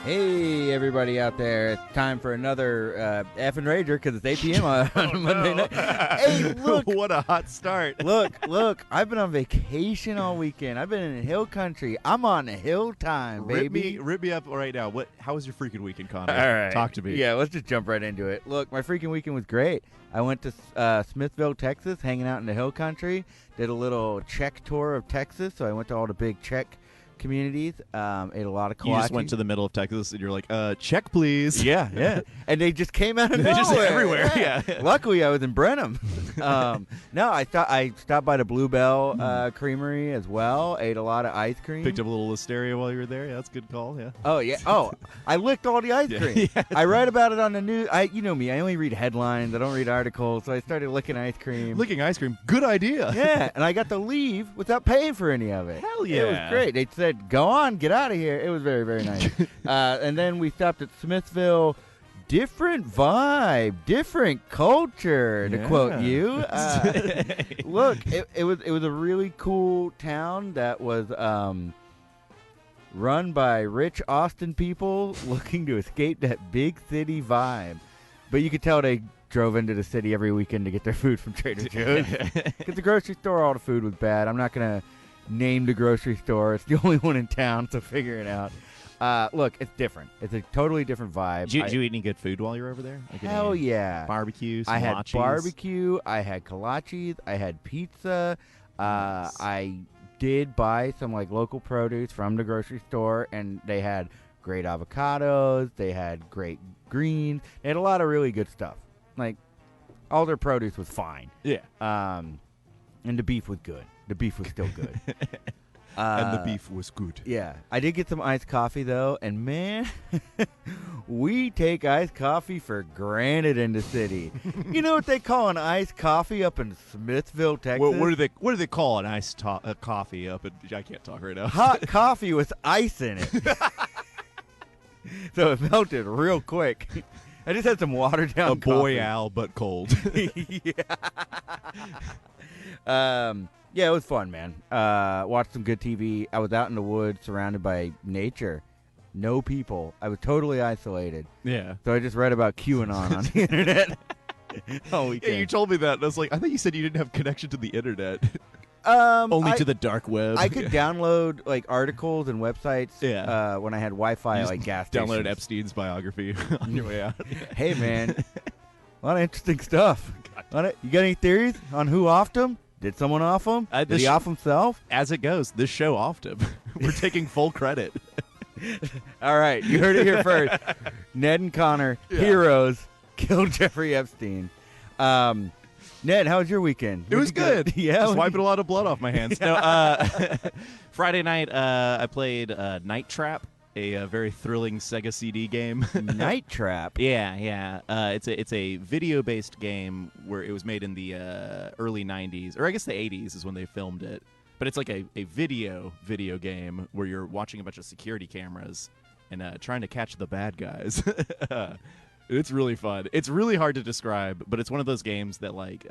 Hey, everybody out there. It's time for another Effin Rager because it's 8 p.m. on Monday night. Hey, look. What a hot start. Look. I've been on vacation all weekend. I've been in hill country. I'm on hill time, baby. Rip me up right now. How was your freaking weekend, Connor? All right. Talk to me. Yeah, let's just jump right into it. Look, my freaking weekend was great. I went to Smithville, Texas, hanging out in the hill country. Did a little Czech tour of Texas, so I went to all the big Czech communities, ate a lot of kolache. You just went to the middle of Texas and you're like, check please. Yeah. And they just came out of They're nowhere. just everywhere, yeah. Luckily, I was in Brenham. No, I stopped by the Bluebell Creamery as well, ate a lot of ice cream. Picked up a little listeria while you were there. Yeah, that's a good call, yeah. Oh, yeah. Oh, I licked all the ice cream. Yeah. I read about it on the news. You know me. I only read headlines. I don't read articles, so I started licking ice cream. Licking ice cream. Good idea. Yeah, and I got to leave without paying for any of it. Hell yeah. It was great. They said, go on, get out of here. It was very, very nice. And then we stopped at Smithville. Different vibe, different culture, to quote you. Look, it was a really cool town that was run by rich Austin people looking to escape that big city vibe. But you could tell they drove into the city every weekend to get their food from Trader Joe's. Because the grocery store, all the food was bad. I'm not going to name the grocery store. It's the only one in town, so figure it out. Look, it's different. It's a totally different vibe. Did you eat any good food while you were over there? Like hell yeah. Barbecue, I had kolaches? barbecue. I had kolaches. I had pizza. Nice. I did buy some like local produce from the grocery store, and they had great avocados. They had great greens. They had a lot of really good stuff. Like, all their produce was fine. Yeah. And the beef was good. The beef was still good. And the beef was good. Yeah. I did get some iced coffee, though, and man, we take iced coffee for granted in the city. You know what they call an iced coffee up in Smithville, Texas? What do they call an iced coffee up in... I can't talk right now. Hot coffee with ice in it. So it melted real quick. I just had some watered down coffee. A boreal, but cold. Yeah, it was fun, man. Watched some good TV. I was out in the woods surrounded by nature. No people. I was totally isolated. Yeah. So I just read about QAnon on the internet all weekend. Yeah, you told me that. And I was like, I thought you said you didn't have connection to the internet. Only to the dark web. I could download like articles and websites when I had Wi-Fi, You like gas downloaded stations. Epstein's biography on your way out. Hey, man. A lot of interesting stuff. You got any theories on who offed him? Did someone off him? Did he off himself? As it goes, this show offed him. We're taking full credit. All right, you heard it here first. Ned and Connor, heroes, killed Jeffrey Epstein. Ned, how was your weekend? It was good. Yeah, just wiping a lot of blood off my hands. No, Friday night, I played Night Trap, a very thrilling Sega CD game. Night Trap? Yeah. It's a video-based game where it was made in the early 90s, or I guess the 80s is when they filmed it. But it's like a video game where you're watching a bunch of security cameras and trying to catch the bad guys. It's really fun. It's really hard to describe, but it's one of those games that like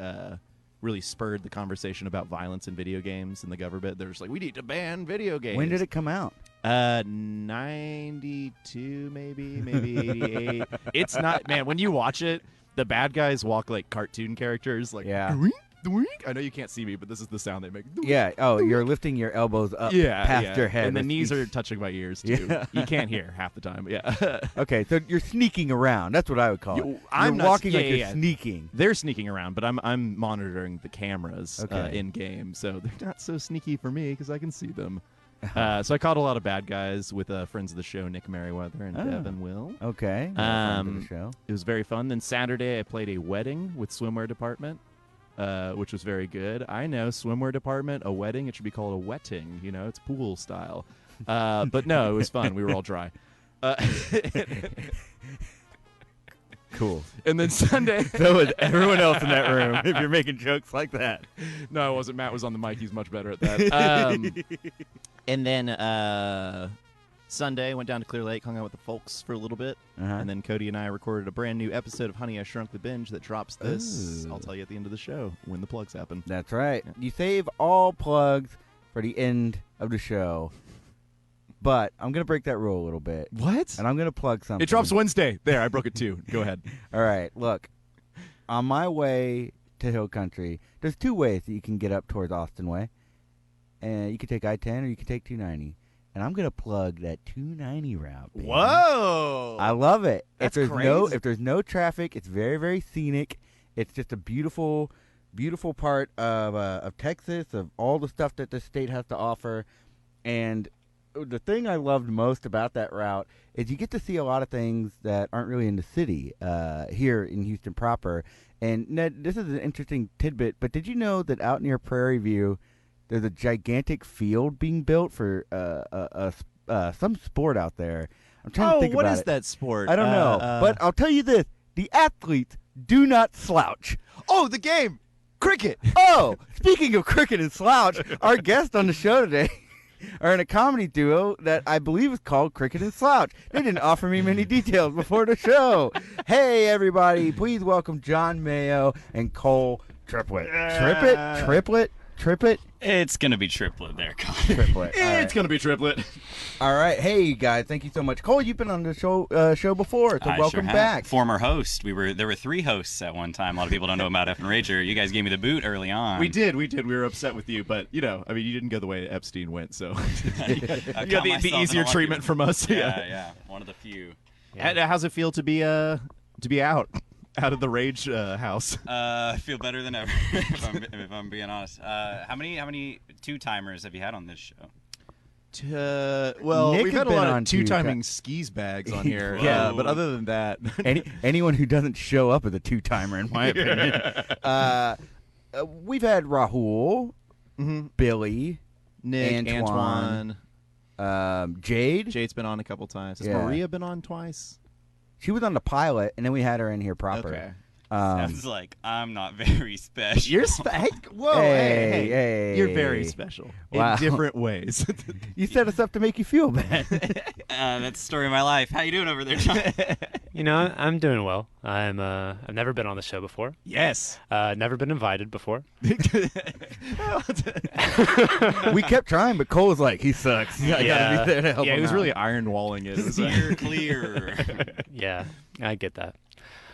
really spurred the conversation about violence in video games and the government. They're just like, we need to ban video games. When did it come out? 92 maybe 88. It's not, man, when you watch it, the bad guys walk like cartoon characters, like doink, doink. I know you can't see me, but this is the sound they make. Doink, yeah. Oh, you're lifting your elbows up past your head. And the knees are touching my ears too. Yeah. You can't hear half the time. Yeah. Okay, so you're sneaking around. That's what I would call it. I'm you're walking like you're sneaking. They're sneaking around, but I'm monitoring the cameras in game, so they're not so sneaky for me because I can see them. So I caught a lot of bad guys with friends of the show, Nick Merriweather and Devin Will. Okay. Friends of the show. It was very fun. Then Saturday I played a wedding with swimwear department, which was very good. I know, swimwear department, a wedding, it should be called a wetting. You know, it's pool style. But no, it was fun. We were all dry. Cool. And then Sunday. So was everyone else in that room, if you're making jokes like that. No, I wasn't. Matt was on the mic. He's much better at that. And then Sunday, went down to Clear Lake, hung out with the folks for a little bit. And then Cody and I recorded a brand new episode of Honey, I Shrunk the Binge that drops this. I'll tell you at the end of the show when the plugs happen. That's right. You save all plugs for the end of the show. But I'm going to break that rule a little bit. What? And I'm going to plug something. It drops Wednesday. There, I broke it too. Go ahead. All right, look. On my way to Hill Country, there's 2 ways that you can get up towards Austin Way. And you can take I-10 or you can take 290. And I'm going to plug that 290 route. Baby. Whoa! I love it. That's if crazy. If there's no traffic, it's very, very scenic. It's just a beautiful, beautiful part of Texas, of all the stuff that the state has to offer. And the thing I loved most about that route is you get to see a lot of things that aren't really in the city here in Houston proper. And Ned, this is an interesting tidbit, but did you know that out near Prairie View, there's a gigantic field being built for some sport out there? I'm trying to think what about is it. that sport? I don't know, but I'll tell you this: the athletes do not slouch. Oh, the game, cricket. Oh, speaking of cricket and slouch, our guest on the show today are in a comedy duo that I believe is called Cricket and Slouch. They didn't offer me many details before the show. Hey, everybody, please welcome John Mayo and Cole Triplett. Triplett? It's going to be Triplett there, Connor. Triplett. It's gonna be Triplett. All right. Hey, guys, thank you so much. Cole, you've been on the show before, so I welcome sure have. back. Former host. There were 3 hosts at one time. A lot of people don't know about Effin Rager. You guys gave me the boot early on. We did. We were upset with you, but you didn't go the way Epstein went, so you I got caught the myself in easier a lucky- treatment from us. Yeah. One of the few. How's it feel to be out of the Rage house? I feel better than ever, if I'm being honest. How many 2-timers have you had on this show? Well, Nick we've has had a been lot on of 2-timing skis bags on here. Yeah. But other than that, Anyone who doesn't show up is a 2-timer, in my opinion. We've had Rahul, Billy, Nick, Antoine. Jade. Jade's been on a couple times. Has Yeah. Maria been on twice? She was on the pilot, and then we had her in here proper. Okay. Sounds like I'm not very special. You're whoa, hey, hey. You're very special Wow. in different ways. You set us up to make you feel bad. That's the story of my life. How you doing over there, John? I'm doing well. I've never been on the show before. Yes. Never been invited before. We kept trying, but Cole was like, he sucks. I gotta be there to help Yeah, him he was out. really iron walling it. It was Steer clear. Yeah, I get that.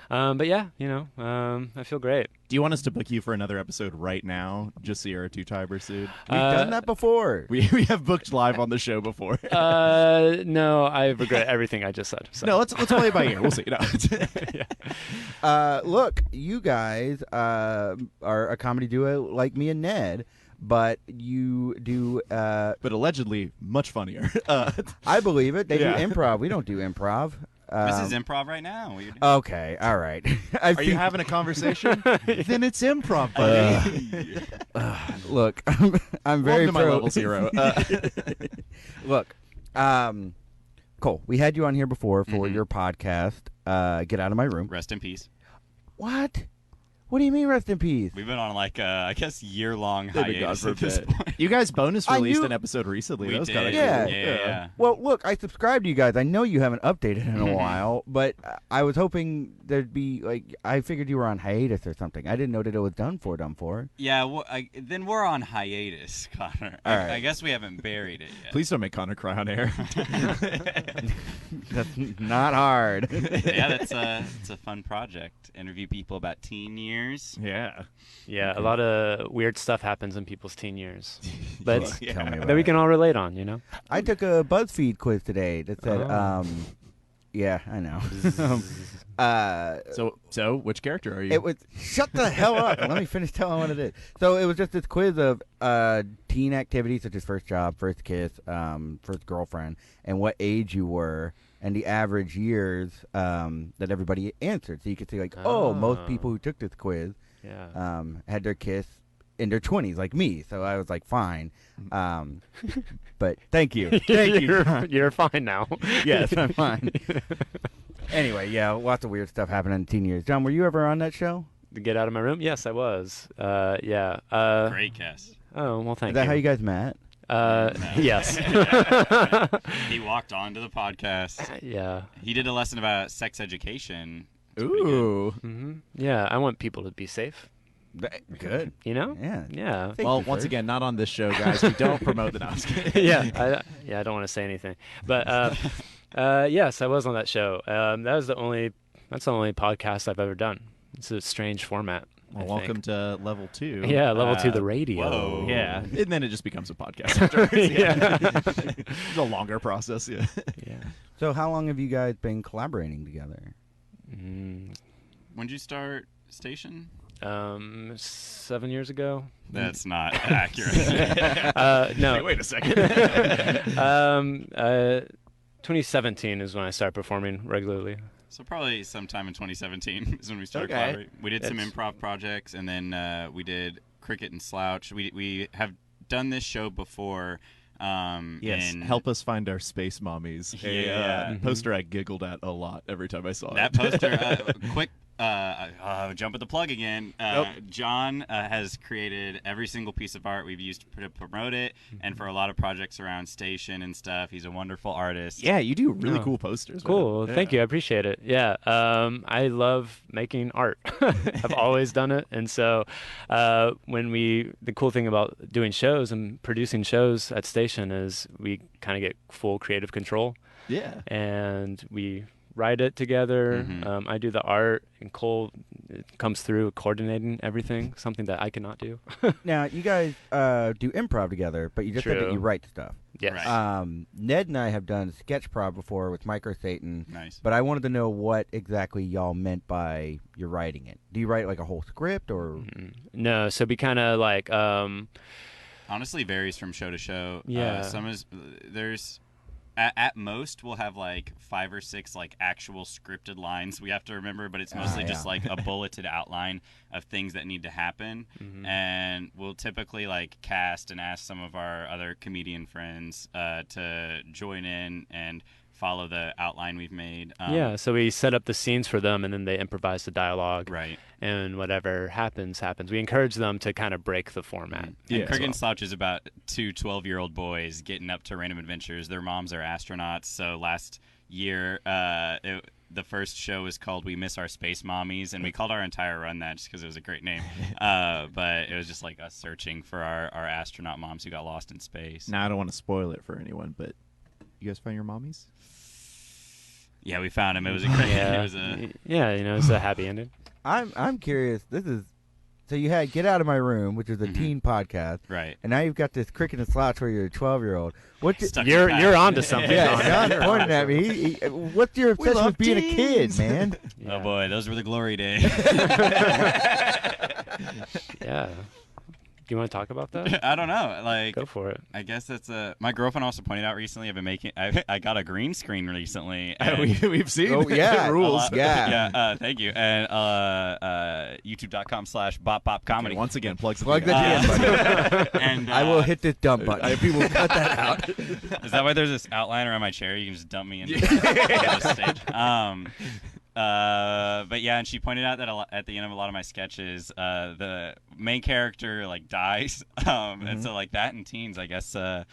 But yeah, I feel great. Do you want us to book you for another episode right now, just so you're a 2-timer suit? We've done that before. We have booked live on the show before. No, I regret everything I just said. So. No, let's play it by ear. We'll see. No. Look, you guys are a comedy duo like me and Ned, but you do. But allegedly much funnier. I believe it. They Yeah. do improv. We don't do improv. This is improv right now. What are you doing? Okay, all right. Are you having a conversation? Then it's improv, buddy. Look, I'm very Welcome to my pro. level 0. Look, Cole, we had you on here before for your podcast. Get Out of My Room. Rest in peace. What? What do you mean, rest in peace? We've been on I guess year-long They've been gone hiatus for a at this bit. point. You guys bonus I released knew- an episode recently. We That was did. kinda Yeah. cool. Yeah. Well, look, I subscribed to you guys. I know you haven't updated in a while, but I was hoping there'd be, I figured you were on hiatus or something. I didn't know that it was done for. Yeah, well, then we're on hiatus, Connor. All right. I guess we haven't buried it yet. Please don't make Connor cry on air. That's not hard. Yeah, it's a fun project. Interview people about teen years. Yeah. Yeah, a lot of weird stuff happens in people's teen years, but Tell me about that we it. can all relate on. I took a BuzzFeed quiz today that said, yeah, I know. So which character are you? It was shut the hell up and let me finish telling what it is. So it was just this quiz of teen activities such as first job, first kiss, first girlfriend, and what age you were, and the average years that everybody answered. So you could see most people who took this quiz had their kiss in their 20s, like me. So I was like, fine. But thank you, thank you. You're fine now. Yes, I'm fine. Anyway, yeah, lots of weird stuff happened in teen years. John, were you ever on that show? To Get Out of My Room? Yes, I was. Yeah. Great cast. Oh, well, thank Is that you. how you guys met? Yes. He walked onto the podcast. Yeah. He did a lesson about sex education. It's pretty good. Ooh. Yeah, I want people to be safe. Good. You know? Yeah. Yeah. Safety Well, once first. again, not on this show, guys. We don't promote the announcement. Yeah. I don't want to say anything. But yes, I was on that show. That's the only podcast I've ever done. It's a strange format. Well, welcome to level 2. Yeah, level 2, the radio. Whoa. Yeah, and then it just becomes a podcast afterwards. Yeah. It's a longer process. Yeah. Yeah. So how long have you guys been collaborating together? When'd you start Station? 7 years ago. That's not accurate. No. Wait a second. 2017 is when I started performing regularly. So probably sometime in 2017 is when we started Okay. collaborating. We did some It's- improv projects, and then we did Cricket and Slouch. We have done this show before. Yes, in- help us find our space mommies. Yeah. Poster I giggled at a lot every time I saw That it. poster, quick, jump at the plug again. Nope. John has created every single piece of art we've used to promote it, and for a lot of projects around Station and stuff. He's a wonderful artist. Yeah, you do really Oh. cool posters. Cool. man. Thank you. I appreciate it. Yeah. I love making art. I've always done it. And so the cool thing about doing shows and producing shows at Station is we kind of get full creative control, Yeah. and we write it together. Mhm. I do the art, and Cole comes through coordinating everything, something that I cannot do. Now, you guys do improv together, but you just said that True. you write stuff. Yes. Right. Ned and I have done sketch prov before with Micro Satan, Nice. but I wanted to know what exactly y'all meant by you're writing it. Do you write like a whole script or? No, so we kind of like Honestly, varies from show to show. Yeah. There's at most we'll have like 5 or 6 like actual scripted lines we have to remember, but it's mostly just yeah. like a bulleted outline of things that need to happen. And we'll typically like cast and ask some of our other comedian friends to join in and follow the outline we've made. yeah, so we set up the scenes for them, and then they improvise the dialogue. Right. And whatever happens. We encourage them to kind of break the format. And Cricket and Slouch is about 2 12-year-old boys getting up to random adventures. Their moms are astronauts. So last year, the first show was called We Miss Our Space Mommies, and we called our entire run that just because it was a great name. But it was just like us searching for our astronaut moms who got lost in space. Now, I don't want to spoil it for anyone, but you guys find your mommies? Yeah, we found him. It was a great. Yeah, It was a. it's a happy ending. I'm curious. So you had Get Out of My Room, which is a teen podcast, Right. and now you've got this Cricket and Slouch where you're a 12-year-old. What's your, Stuck in You're the you're past. onto something. yeah, John. John's pointing at me. What's your obsession love with being a kid, teens. man? Oh boy, those were the glory days. Yeah. Do you want to talk about that? I don't know. Like, Go for it. I guess that's my girlfriend also pointed out recently. I've been making. I got a green screen recently. and We've seen. Oh, yeah. It a rules. lot- Yeah. yeah. Thank you. And YouTube.com/bop-bop-comedy. Okay, once again, plugs. Plug at the the end, buddy. and I will hit this dump button. People cut that out. Is that why there's this outline around my chair? You can just dump me into the stage. But yeah, and she pointed out that at the end of a lot of my sketches, the main character like dies, and so like that and teens, I guess, are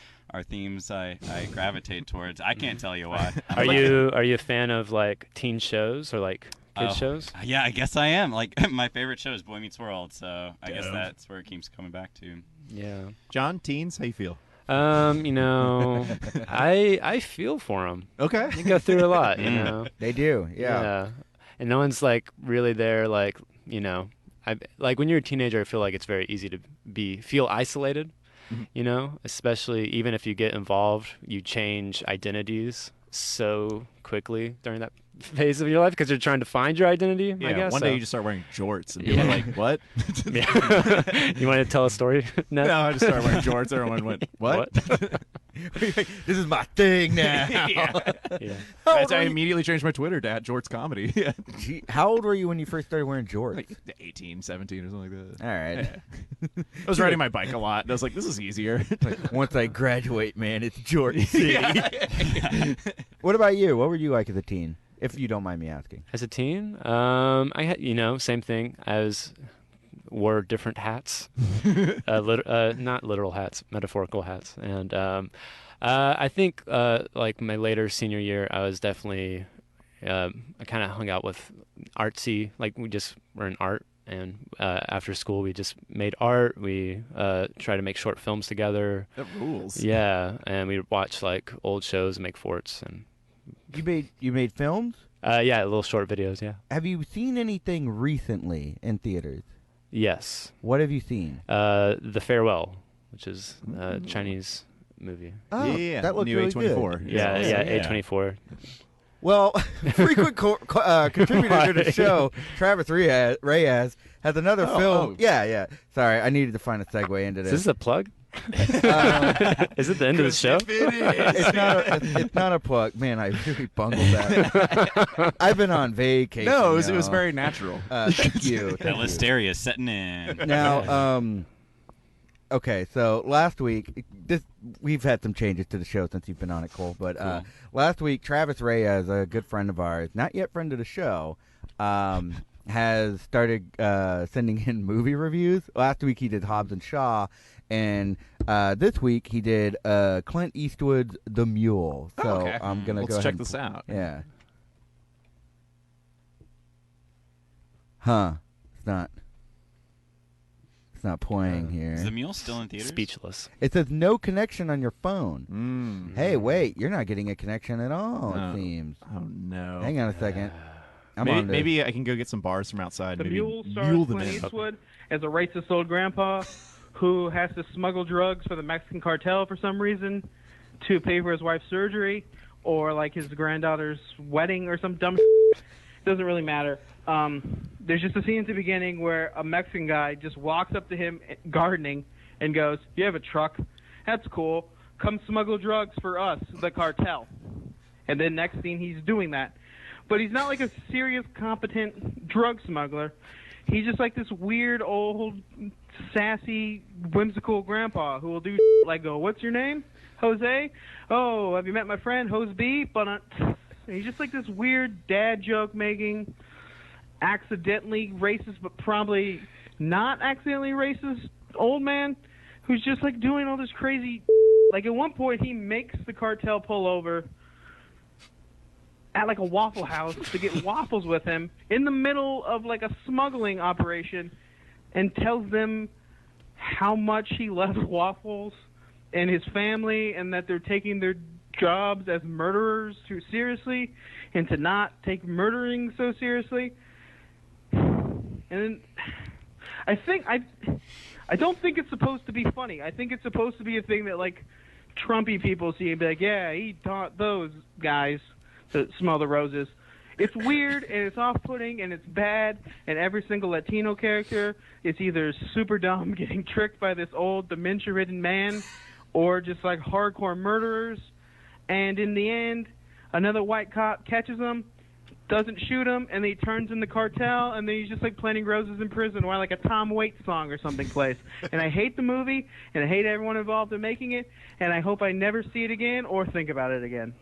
themes I gravitate towards. I can't tell you why. Are you a fan of like teen shows or like kid Oh. shows? Yeah, I guess I am. Like my favorite show is Boy Meets World, so I guess that's where it keeps coming back to. Yeah. John, teens, how you feel? I feel for them. Okay. They go through a lot, you know. They do, yeah. And no one's like really there, like, like when you're a teenager, I feel like it's very easy to feel isolated, especially even if you get involved, you change identities so quickly during that phase of your life because you're trying to find your identity. Yeah. I guess One so. day you just start wearing jorts, and people are like, "What?" Yeah. You want to tell a story? Ned? No, I just started wearing jorts. Everyone went, "What?" This is my thing now. Yeah. How, That's old I were you? immediately changed my Twitter to @jorts comedy. Yeah. Gee, how old were you when you first started wearing jorts? Like 18, 17 or something like that. All right. I was riding my bike a lot, and I was like, "This is easier." Once I graduate, man, it's Jordan City. What about you? What were you like as a teen, if you don't mind me asking? As a teen, I had, same thing. Wore different hats, not literal hats, metaphorical hats. And I think like my later senior year, I was definitely, I kind of hung out with artsy, like we just were in art. And after school, we just made art. We tried to make short films together. That rules. Yeah, and we watch like old shows, make forts, and You made films? yeah, little short videos. Yeah. Have you seen anything recently in theaters? Yes. What have you seen? The Farewell, which is a Chinese movie. Oh, yeah. that looked New really A24. good. Yeah, Yeah. A24. Well, frequent contributor to the show, Travis Reyes has another film. Yeah. Sorry, I needed to find a segue into Is this. this a plug? Is it the end of the show? It's not a plug. Man, I really bungled that. I've been on vacation. No, it was very natural. Thank you. That Thank you. listeria setting in. Now, okay, so last week, we've had some changes to the show since you've been on it, Cole. But Cool. last week, Travis Reyes, a good friend of ours, not yet friend of the show, has started sending in movie reviews. Last week he did Hobbs and Shaw, and this week he did Clint Eastwood's The Mule. So okay. I'm gonna Let's go ahead check and this out. Yeah. Huh? It's not playing here. Is the Mule still in theaters? Speechless. It says no connection on your phone. Hey, wait, you're not getting a connection at all, No. it seems. Oh no. Hang on a second. I'm on this. Maybe I can go get some bars from outside. The maybe Mule stars mule them Clint in. Eastwood as a racist old grandpa who has to smuggle drugs for the Mexican cartel for some reason to pay for his wife's surgery or like his granddaughter's wedding or some dumb shit. Doesn't really matter. There's just a scene at the beginning where a Mexican guy just walks up to him gardening and goes, "You have a truck? That's cool. Come smuggle drugs for us, the cartel." And then next scene he's doing that. But he's not like a serious, competent drug smuggler. He's just like this weird, old, sassy, whimsical grandpa who will do like go, "What's your name? Jose? Oh, have you met my friend, Jose B?" But he's just like this weird dad joke making, accidentally racist, but probably not accidentally racist old man who's just like doing all this crazy. Like at one point he makes the cartel pull over at like a Waffle House to get waffles with him in the middle of like a smuggling operation and tells them how much he loves waffles and his family and that they're taking their jobs as murderers too seriously and to not take murdering so seriously. And I don't think it's supposed to be funny. I think it's supposed to be a thing that like Trumpy people see and be like, "Yeah, he taught those guys to smell the roses." It's weird and it's off-putting and it's bad, and every single Latino character is either super dumb getting tricked by this old dementia-ridden man or just like hardcore murderers. And in the end, another white cop catches him, doesn't shoot him, and then he turns in the cartel, and then he's just like planting roses in prison while like a Tom Waits song or something plays. And I hate the movie, and I hate everyone involved in making it, and I hope I never see it again or think about it again.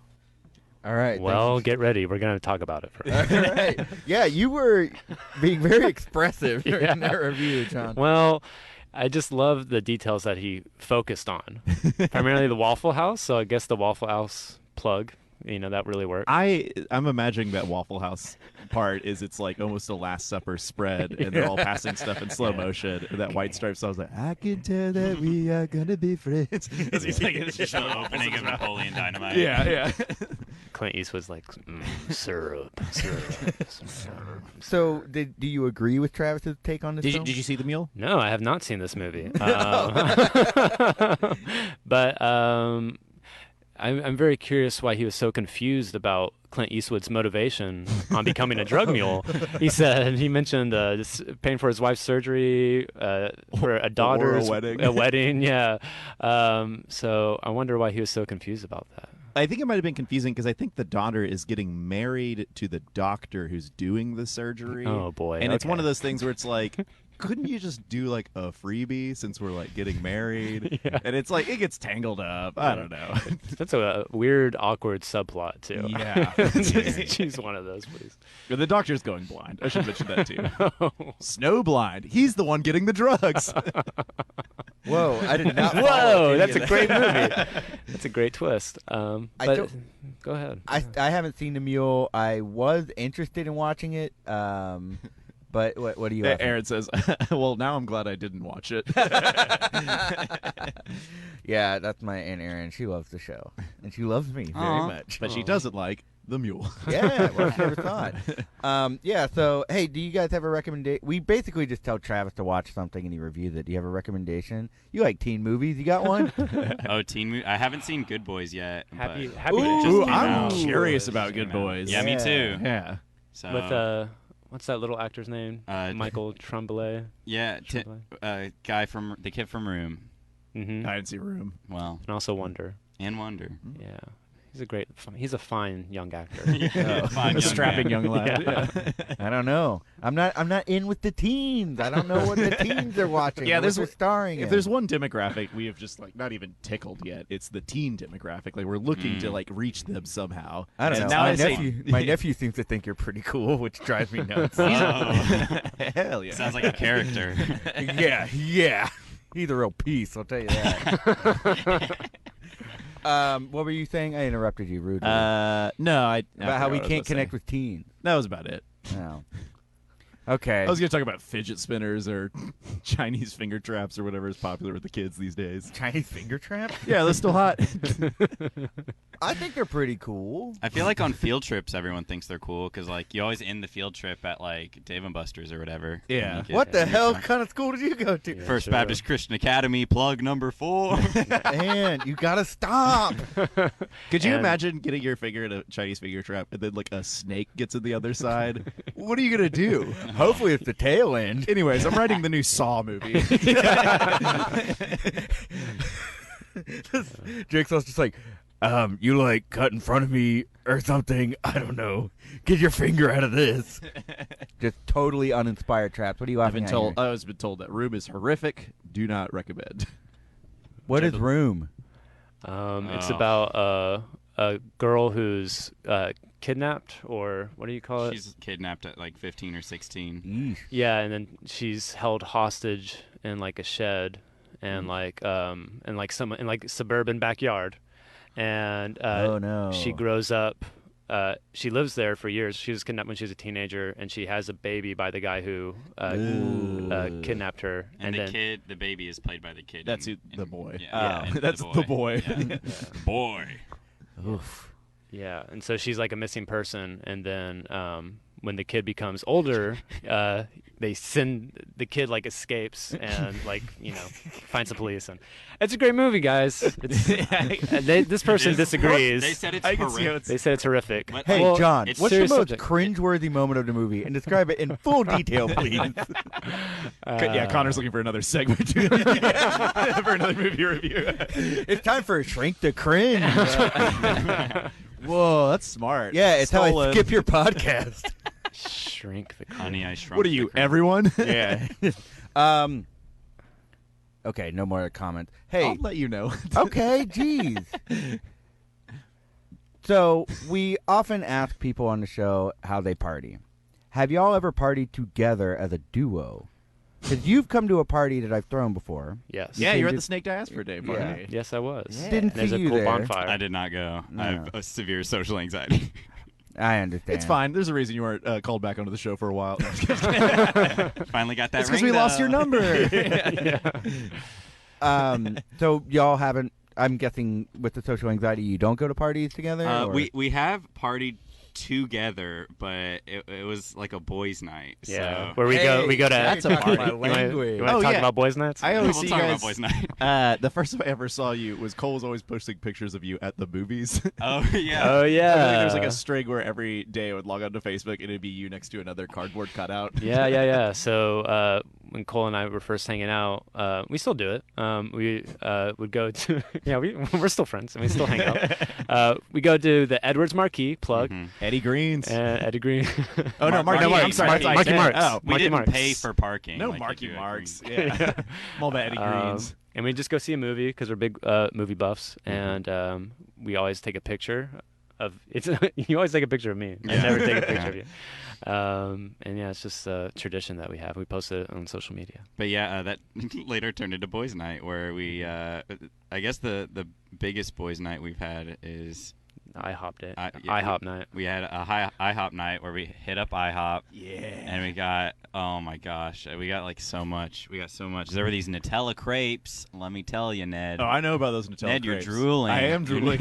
All right. Well, get ready. We're going to talk about it first. All right. Yeah, you were being very expressive during that review, John. Well, I just love the details that he focused on. Primarily the Waffle House, so I guess the Waffle House plug, that really worked. I'm imagining that Waffle House part is it's like almost a Last Supper spread, and they're all passing stuff in slow motion. And that White Stripes song was like, "I can tell that we are gonna be friends." As he's like, it's just The opening of Napoleon Dynamite. yeah. Clint Eastwood's like, syrup. So, do you agree with Travis's take on this film? Did you see The Mule? No, I have not seen this movie. But I'm very curious why he was so confused about Clint Eastwood's motivation on becoming a drug mule. He mentioned just paying for his wife's surgery, for a daughter's wedding. Yeah. So I wonder why he was so confused about that. I think it might have been confusing because I think the daughter is getting married to the doctor who's doing the surgery. Oh, boy. And it's okay. one of those things where it's like, couldn't you just do like a freebie since we're like getting married? Yeah. And it's like, it gets tangled up. I don't know. That's a weird, awkward subplot, too. Yeah. Choose one of those, please. The doctor's going blind. I should mention that too. Snow blind. He's the one getting the drugs. Whoa, I did not. Whoa, that's a great movie. That's a great twist. But go ahead. I haven't seen The Mule. I was interested in watching it, But what do you have? Aaron says, well, now I'm glad I didn't watch it. Yeah, that's my Aunt Erin. She loves the show. And she loves me very much. But she doesn't like the Mule. Yeah, well, she never saw it. Yeah, so, hey, do you guys have a recommendation? We basically just tell Travis to watch something and he reviews it. Do you have a recommendation? You like teen movies? You got one? Oh, teen movie. I haven't seen Good Boys yet. Happy but Days. it just Ooh, came I'm out. curious about Good Boys. Yeah, me too. Yeah. So, With what's that little actor's name? Uh, Michael Tremblay. yeah, guy from the kid from Room. Mm-hmm. I didn't see Room. Well, And also Wonder. and Wonder. Yeah, he's a fine young actor. Fine A young strapping man. young lad. Yeah. I don't know. I'm not in with the teens. I don't know what the teens are watching. Yeah, or what there's they're starring If in. there's one demographic we have just like not even tickled yet, it's the teen demographic. Like we're looking to like reach them somehow. I don't And know. now My I say- nephew seems to think you're pretty cool, which drives me nuts. Oh, Hell yeah. sounds like a character. yeah. He's a real piece, I'll tell you that. What were you saying? I interrupted you rudely. No, I about how forgot we what I can't was connect saying. with teens. That was about it. No. Okay. I was going to talk about fidget spinners or Chinese finger traps or whatever is popular with the kids these days. Chinese finger trap? Yeah, they're still hot. I think they're pretty cool. I feel like on field trips, everyone thinks they're cool because, like, you always end the field trip at, like, Dave & Buster's or whatever. Yeah. And you get What the finger hell trap. kind of school did you go to? Yeah. First Sure. Baptist Christian Academy, plug number 4. Man, you gotta stop. Could you And- imagine getting your finger in a Chinese finger trap and then like a snake gets in the other side? What are you going to do? Hopefully it's the tail end. Anyways, I'm writing the new Saw movie. Jigsaw's just like, you like cut in front of me or something. I don't know. Get your finger out of this. Just totally uninspired traps. What are you I've laughing been at told. here? I was been told that Room is horrific. Do not recommend. What is Room? It's Oh. about a girl who's kidnapped, or what do you call it? She's kidnapped at, like, 15 or 16. Yeesh. Yeah, and then she's held hostage in like a shed, and like some in like suburban backyard, and Oh, no. she grows up. She lives there for years. She was kidnapped when she was a teenager, and she has a baby by the guy who kidnapped her. And then the baby is played by the kid. That's in- the in- boy. Yeah, yeah, That's the boy. Yeah. Boy. Oof. yeah, and so she's like a missing person, and then when the kid becomes older, they send the kid like escapes and like finds the police, and it's a great movie, guys. This person disagrees. They said it's I can see how horrific. They said it's horrific. But, Hey, Well, John, it's what's the serious most subject. cringeworthy moment of the movie? And describe it in full detail, please. Yeah, Connor's looking for another segment for another movie review. It's time for Shrink the Cringe. Whoa, that's smart. Yeah, it's how I Stolen. skip your podcast. Shrink the Honey, I Shrunk What are the you, Crimson. everyone? Yeah. Okay, no more comments. Hey, I'll let you know. okay, jeez. So we often ask people on the show how they party. Have y'all ever partied together as a duo? Because you've come to a party that I've thrown before. Yes. Yeah, you're at did- the Snake Diaspora Day party. Yeah. Yes, I was. Didn't And there's see a you cool there. bonfire. I did not go. No. I have a severe social anxiety. I understand. It's fine. There's a reason you weren't called back onto the show for a while. Finally got that It's because ring, we lost though. your number. So y'all haven't. I'm guessing with the social anxiety, you don't go to parties together. or? We have partied together, but it was like a boys' night. Yeah. So. Where we go to. that's a talk party. my You wanna language. talk yeah. about boys' nights? I always We'll see talk you about guys. boys' night. The first time I ever saw you was Cole was always posting pictures of you at the movies. Oh yeah. Oh yeah. There was like a string where every day I would log on to Facebook and it'd be you next to another cardboard cutout. Yeah. So when Cole and I were first hanging out, we still do it. We would go to we're still friends and we still hang out. We go to the Edwards Marquee plug Mhm. Eddie Greens. and Eddie Green. Oh no, Marky Marky. I'm Marks. sorry, Marky Marks. Oh, We Marky didn't Marks. pay for parking. no like you Marky do at Marks. Green. Yeah, I'm all about Eddie Greens. And we just go see a movie because we're big movie buffs, and we always take a picture of it's. You always take a picture of me. I Yeah. never take a picture Yeah. of you. And yeah, it's just a tradition that we have. We post it on social media. But yeah, that later turned into boys' night, where we, I guess the biggest boys' night we've had is IHOP day. Yeah, IHOP night. We had a IHOP night where we hit up IHOP. Yeah. And we got, oh my gosh, we got like so much. We got so much. There were these Nutella crepes. Let me tell you, Ned. Oh, I know about those Nutella Ned, crepes. you're drooling. I am drooling.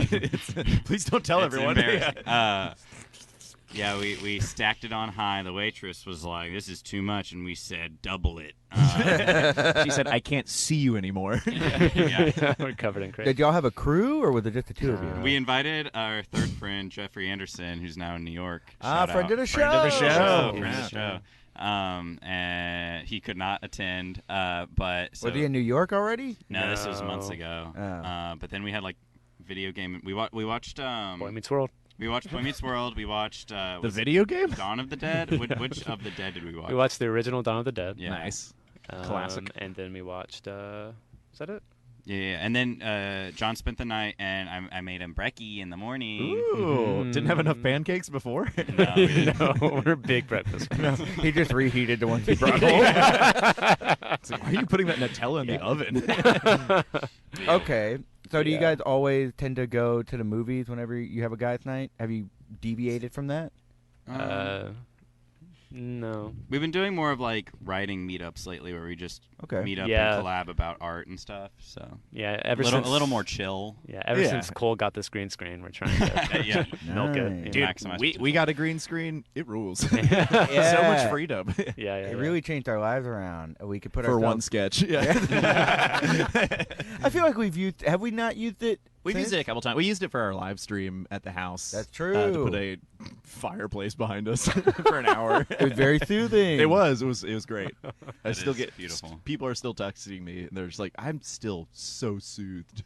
Please don't tell It's everyone. embarrassing. Yeah, we stacked it on high. The waitress was like, "This is too much," and we said, "Double it." She said, "I can't see you anymore." Yeah. We're covered in crepes. Did y'all have a crew, or was it just the two of you? We invited our third friend, Jeffrey Anderson, who's now in New York. Friend Shout of the out. show. Friend of the show. Friend of the show. And he could not attend. But so, Was he in New York already? No, this was No. months ago. Oh. But then we had like video game. We watched. Boy Meets World. We watched Boy Meets World. We watched The was video game? Dawn of the Dead. Which of the Dead did we watch? We watched the original Dawn of the Dead. Yeah. Nice. Classic. And then we watched. Is that it? Yeah. And then John spent the night, and I made him brekkie in the morning. Ooh. Didn't have enough pancakes before? No, we didn't. No, we're big breakfast. No, he just reheated the ones he brought home. It's like, why are you putting that Nutella in the oven? Okay. So do you Yeah. guys always tend to go to the movies whenever you have a guys' night? Have you deviated from that? No. We've been doing more of like writing meetups lately, where we just Okay. meet up Yeah. and collab about art and stuff. So Yeah. a little more chill. Yeah. Ever Yeah. since Cole got this green screen, we're trying to Yeah. milk it. Nice. you Dude, know? Maximize we potential. got a green screen. It rules. So Yeah. much freedom. Yeah. It really changed our lives around. We could put For one ourselves. sketch. Yeah. I feel like we've used. Have we not used it? We've since? used it a couple times. We used it for our live stream at the house. That's To true. put a fireplace behind us for an hour. It was very soothing. It was. It was great. I That still is get beautiful. People are still texting me, and they're just like, "I'm still so soothed."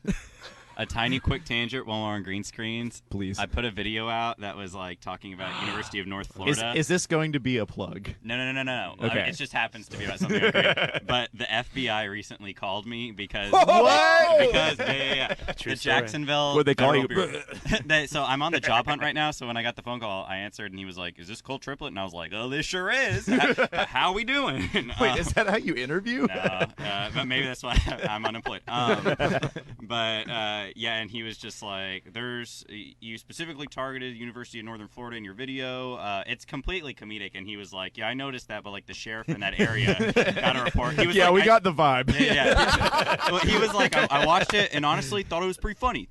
A tiny quick tangent while we're on green screens. Please. I put a video out that was like talking about University of North Florida. Is this going to be a plug? No. Okay. It just happens to be about something great. But the FBI recently called me because What? because True the story. Jacksonville. What'd they call Federal you? Bureau- so I'm on the job hunt right now. So when I got the phone call, I answered, and he was like, "Is this Cole Triplett?" And I was like, "Oh, this sure is. How we doing?" Wait, is that how you interview? No, but maybe that's why I'm unemployed. Yeah, and he was just like, you specifically targeted University of Northern Florida in your video. It's completely comedic. And he was like, yeah, I noticed that, but like the sheriff in that area got a report. He was Yeah, like, we got the vibe. Yeah. Well, he was like, I watched it and honestly thought it was pretty funny.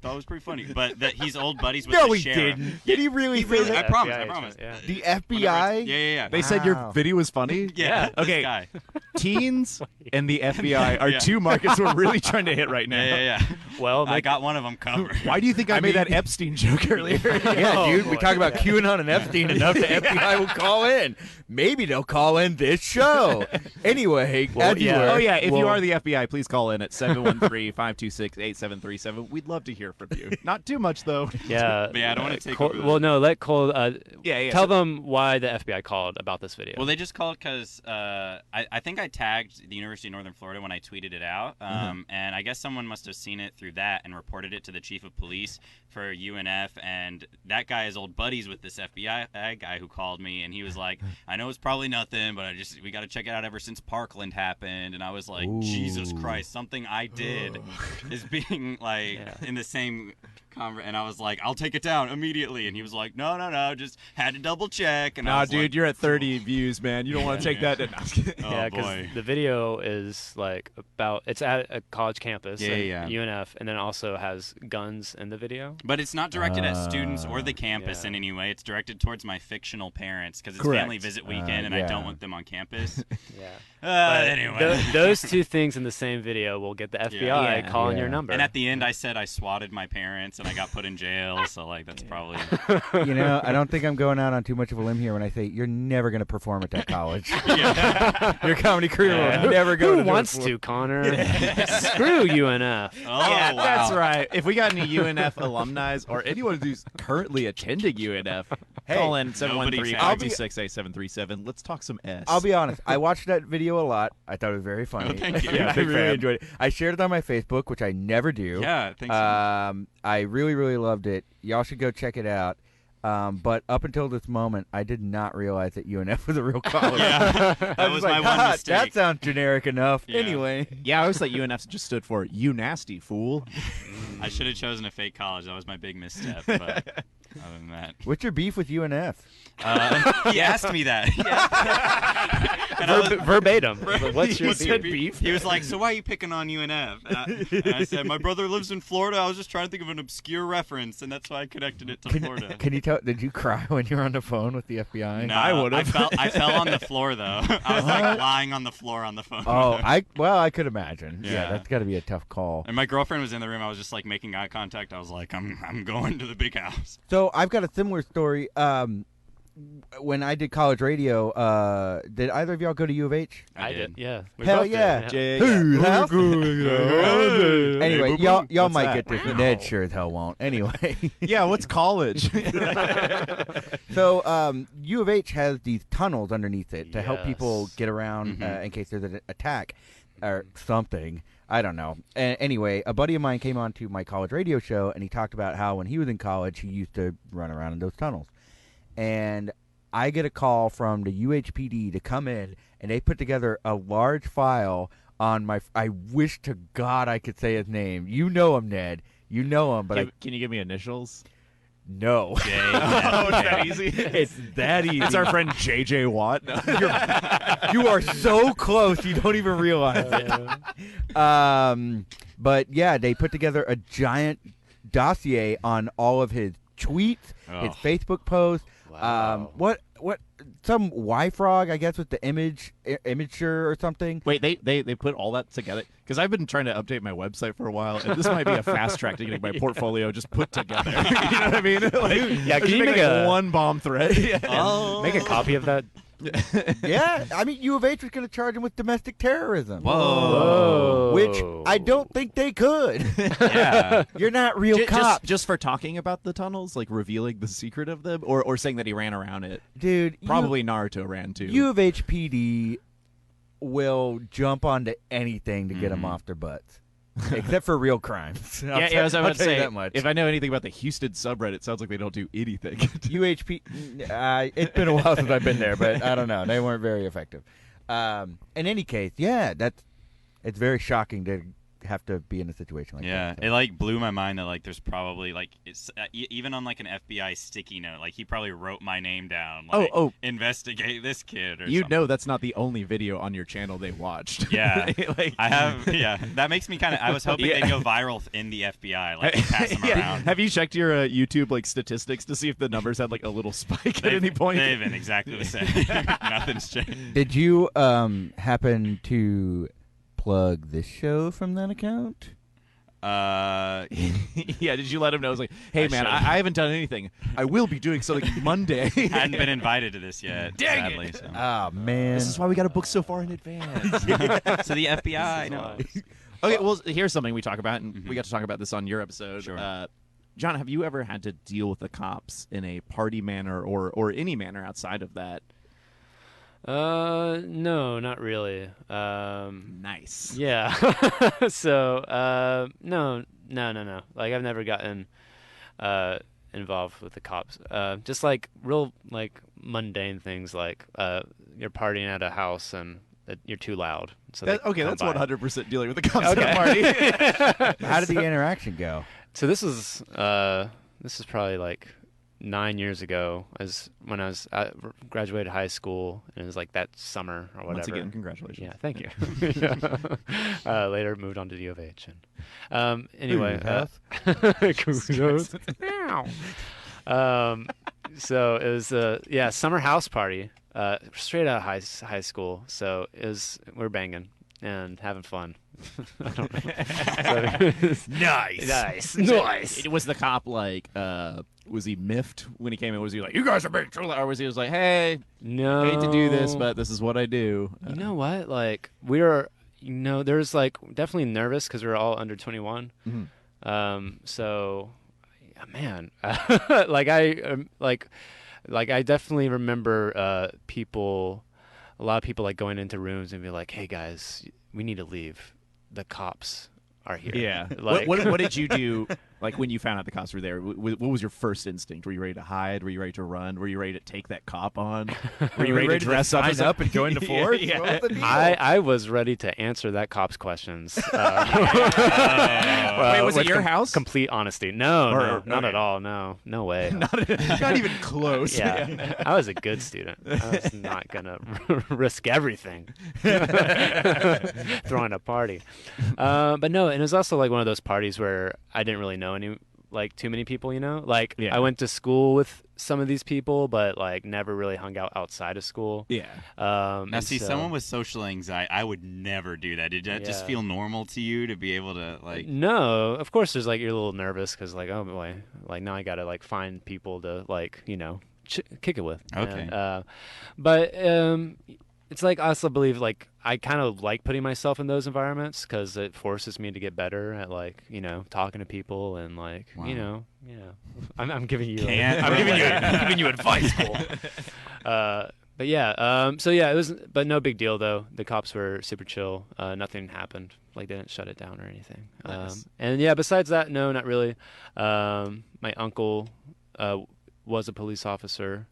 But that he's old buddies with No, the he sheriff. didn't. Did he really say I that? promise. Yeah. The Whenever FBI? yeah. They said your Wow. video was funny? Yeah. This Okay. guy. Teens and the FBI are Yeah. two markets we're really trying to hit right now. Yeah. Well, I got one of them covered. Why do you think I made that Epstein joke earlier? Yeah, Oh, dude, we boy. talk about QAnon and Epstein enough. The FBI will call in. Maybe they'll call in this show. Anyway, Well, as you yeah. were. Oh, yeah. If you Well- are the FBI, please call in at 713-526-8737. We'd love to hear from you. Not too much, though. Yeah. But yeah, I don't wanna take Cole, over the- Well, no, let Cole Yeah. tell them why the FBI called about this video. Well, they just called because I think I tagged the University of Northern Florida when I tweeted it out, and I guess someone must have seen it through that and reported it to the chief of police for UNF, and that guy is old buddies with this FBI guy who called me, and he was like, I know it's probably nothing, but we got to check it out ever since Parkland happened, and I was like, Jesus Christ, something I did is being like in the same and I was like, I'll take it down immediately, and he was like, no, just had to double check, and I Nah, was dude, like, you're at 30 views, man. You don't want to take that. No, I'm just kidding. Oh, yeah, boy. the video is like it's at a college campus, Yeah. UNF, and then also has guns in the video. But it's not directed at students or the campus yeah. in any way. It's directed towards my fictional parents because it's Correct. family visit weekend, and I yeah. don't want them on campus. Yeah. Anyway. Those two things in the same video will get the FBI Yeah. calling Yeah. your number. And at the end, I said I swatted my parents, and I got put in jail. So like that's probably. You know, I don't think I'm going out on too much of a limb here when I say you're never going to perform at that college. Your comedy career will never go Who to wants to, Connor? Screw UNF. Oh, Yeah, wow. that's right. If we got any UNF alumni or anyone who's currently attending UNF, call in Nobody 713-526-8737. Let's talk some S. I'll be honest. I watched that video a lot. I thought it was very funny. Oh, thank you. I big really fan. enjoyed it. I shared it on my Facebook, which I never do. Yeah, thanks. I really, really loved it. Y'all should go check it out. But up until this moment, I did not realize that UNF was a real college. Yeah, I that was my like, one "Ah, mistake. That sounds generic enough. Yeah. Anyway. Yeah, I always thought UNF just stood for "You Nasty Fool." I should have chosen a fake college. That was my big misstep. But Other than that, What's your beef with UNF? he asked me that. And I was- Verbatim. What's your beef? He was like, "So why are you picking on UNF?" And I said, "My brother lives in Florida. I was just trying to think of an obscure reference, and that's why I connected it to Florida." Can you tell? Did you cry when you were on the phone with the FBI? No, I would've. I fell on the floor though. I was like lying on the floor on the phone. Oh, I could imagine. Yeah, Yeah. that's got to be a tough call. And my girlfriend was in the room. I was just like making eye contact. I was like, I'm going to the big house. So I've got a similar story. When I did college radio, did either of y'all go to U of H? I did. Yeah. we Hell both did, yeah. Jay, Who the hell? Anyway, Hey, y'all what's might that? get this. Ned sure as hell won't. Anyway, Yeah, what's college? so U of H has these tunnels underneath it to help people Yes. get around Mhm. in case there's an attack or something. I don't know. Anyway, a buddy of mine came on to my college radio show, and he talked about how when he was in college, he used to run around in those tunnels. And I get a call from the UHPD to come in, and they put together a large file on my. I wish to God I could say his name. You know him, Ned. You know him, but Can you give me initials? no. Oh, it's that easy. It's that easy. It's our friend JJ Watt. You are so close, you don't even realize it. But yeah, they put together a giant dossier on all of his tweets, his Oh. Facebook posts. Wow. What some Y frog, I guess, with the imager or something. Wait, they put all that together? Because I've been trying to update my website for a while, and this might be a fast track to getting my portfolio just put together. You know what I mean? Like, Yeah, can you make a- one bomb thread? Make a copy of that. Yeah, I mean, U of H was going to charge him with domestic terrorism. Whoa. Which I don't think they could. Yeah. You're not real Just, cops. just for talking about the tunnels, like revealing the secret of them, or saying that he ran around it. Dude, Probably Naruto ran too. U of H PD will jump onto anything to get them off their butts. Except for real crimes. yeah, I was about to say, that much. if I know anything about the Houston subreddit, it sounds like they don't do anything. UHP, it's been a while since I've been there, but I don't know. They weren't very effective. In any case, yeah, it's very shocking to have to be in a situation like Yeah, that. so. it like blew my mind that like there's probably like it's even on like an FBI sticky note, like he probably wrote my name down. Like, Oh. investigate this kid. Or You something. know that's not the only video on your channel they watched. Yeah. Like, I have. Yeah, that makes me kind of. I was hoping Yeah. they'd go viral in the FBI, like pass them Yeah. around. Have you checked your YouTube like statistics to see if the numbers had like a little spike at any point? They've been exactly the same. Nothing's changed. Did you happen to plug this show from that account? Yeah, did you let him know? I was like, hey, I man, should've. I haven't done anything. I will be doing something Monday. Hadn't been invited to this yet, Dang sadly. it. So. Oh, man. This is why we got to book so far in advance. So the FBI knows. Okay, well, here's something we talk about, and we got to talk about this on your episode. Sure. John, have you ever had to deal with the cops in a party manner or any manner outside of that? No, not really. Nice. Yeah. So, no. Like, I've never gotten involved with the cops. Just like real, like mundane things, like you're partying at a house and you're too loud. So they Okay, come that's by. 100% dealing with the cops Okay. at a party. How did the interaction go? So this is probably like 9 years ago, as when I was graduated high school, and it was like that summer or whatever. Once again, congratulations. Yeah, thank you. Later moved on to the U of H. And, anyway, kudos. So it was summer house party, straight out of high school. So we're banging and having fun. I don't know. Nice. Was the cop like, was he miffed when he came in? Was he like, you guys are being too loud? Or was he like, hey, No. I hate to do this, but this is what I do? You know what? Like, we were, there's like definitely nervous because we were all under 21. Mhm. So, yeah, man, like I definitely remember a lot of people like going into rooms and be like, hey guys, we need to leave. The cops are here. Yeah. Like, What did you do? Like when you found out the cops were there, what was your first instinct? Were you ready to hide? Were you ready to run? Were you ready to take that cop on? Were you ready to dress up, sign up and join the force? Yeah. What was the deal? I was ready to answer that cop's questions. Wait, was it with your house? Complete honesty. No, Or- not okay. at all. No way. Not even close. Yeah, I was a good student. I was not gonna risk everything throwing a party. But no, and it was also like one of those parties where I didn't really know too many people, Like Yeah. I went to school with some of these people, but like never really hung out outside of school. Yeah. Now, and see, so- someone with social anxiety, I would never do that. Did that just Yeah. feel normal to you to be able to like? No, of course there's like you're a little nervous because like, oh boy, like now I gotta like find people to like kick it with. Okay. And, but it's like I also believe like I kind of like putting myself in those environments because it forces me to get better at like talking to people and like Wow. I'm giving you Can't I'm relate. giving you advice, Cole. But yeah, so yeah, it was, but no big deal though. The cops were super chill. Nothing happened. Like they didn't shut it down or anything. Nice. And yeah, besides that, no, not really. My uncle was a police officer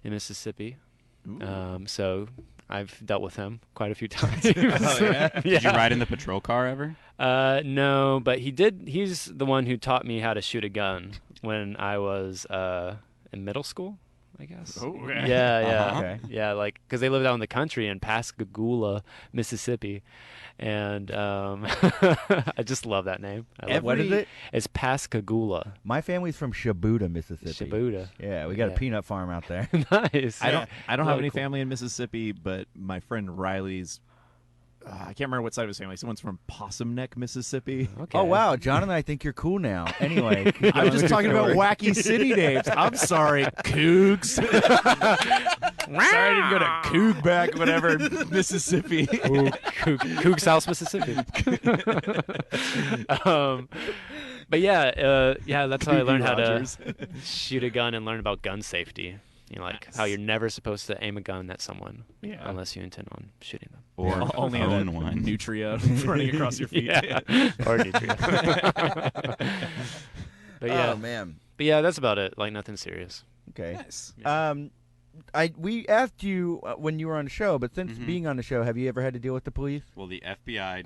in Mississippi, so I've dealt with him quite a few times. Oh, yeah? Did you ride in the patrol car ever? No, but he did. He's the one who taught me how to shoot a gun when I was in middle school, I guess. Oh, okay. Yeah. Okay. Yeah, like because they lived out in the country in Pascagoula, Mississippi, and I just love that name. What is it? It's Pascagoula. My family's from Shabuda, Mississippi. Shabuda. Yeah, we got Yeah. a peanut farm out there. Nice. I don't have Really any cool. family in Mississippi, but my friend Riley's. I can't remember what side of his family. Someone's from Possum Neck, Mississippi. Okay. Oh wow, John and I think you're cool now. Anyway, keep I'm going just with your talking about story. wacky city names. I'm sorry, Cougs. Sorry, I didn't go to Coogback, whatever, Mississippi. Cougs House, Mississippi. But yeah, that's how I learned how Rogers. to shoot a gun and learn about gun safety. Like how Nice. you're never supposed to aim a gun at someone Yeah. unless you intend on shooting them. Or Only own that one? Nutria running across your feet. Yeah. Or nutrient. But yeah, Oh man. but yeah, that's about it. Like nothing serious. Okay. Nice. We asked you when you were on the show, but since Mhm. being on the show, have you ever had to deal with the police? Well, the FBI.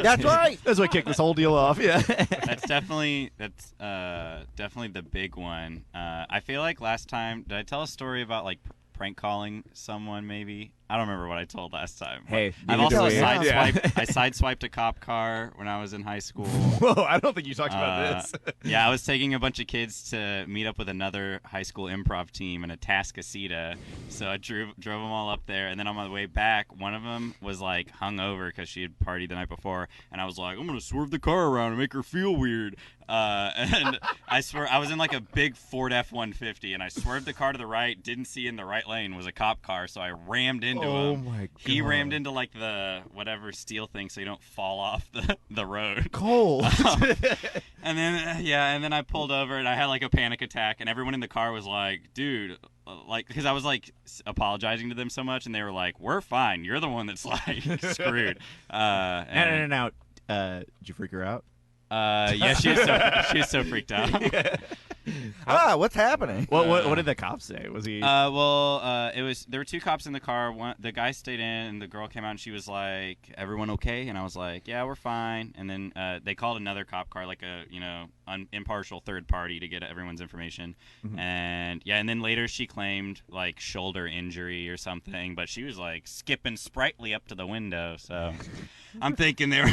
That's right. That's what kicked this whole deal off. Yeah. That's definitely the big one. I feel like last time, did I tell a story about like prank calling someone? Maybe I don't remember what I told last time. Hey, I've neither also do we. sideswiped. I sideswiped a cop car when I was in high school. Whoa, I don't think you talked about this. Yeah, I was taking a bunch of kids to meet up with another high school improv team in a Atascocita. So I drove them all up there, and then on my way back, one of them was like hungover because she had partied the night before, and I was like, I'm gonna swerve the car around and make her feel weird. And I swear I was in like a big Ford F-150, and I swerved the car to the right, didn't see in the right lane was a cop car, so I rammed into him. my god. He rammed into like the whatever steel thing so you don't fall off the road. Cole. And then I pulled over and I had like a panic attack, and everyone in the car was like, dude, like, because I was like apologizing to them so much, and they were like, we're fine, you're the one that's like screwed. No. Did you freak her out? Yeah, she was so freaked out. What's happening? What did the cop say? Was he? There were two cops in the car. The guy stayed in, and the girl came out, and she was like, "Everyone okay?" And I was like, "Yeah, we're fine." And then they called another cop car, like a impartial third party, to get everyone's information. Mhm. And then later she claimed like shoulder injury or something, but she was like skipping sprightly up to the window. So I'm thinking they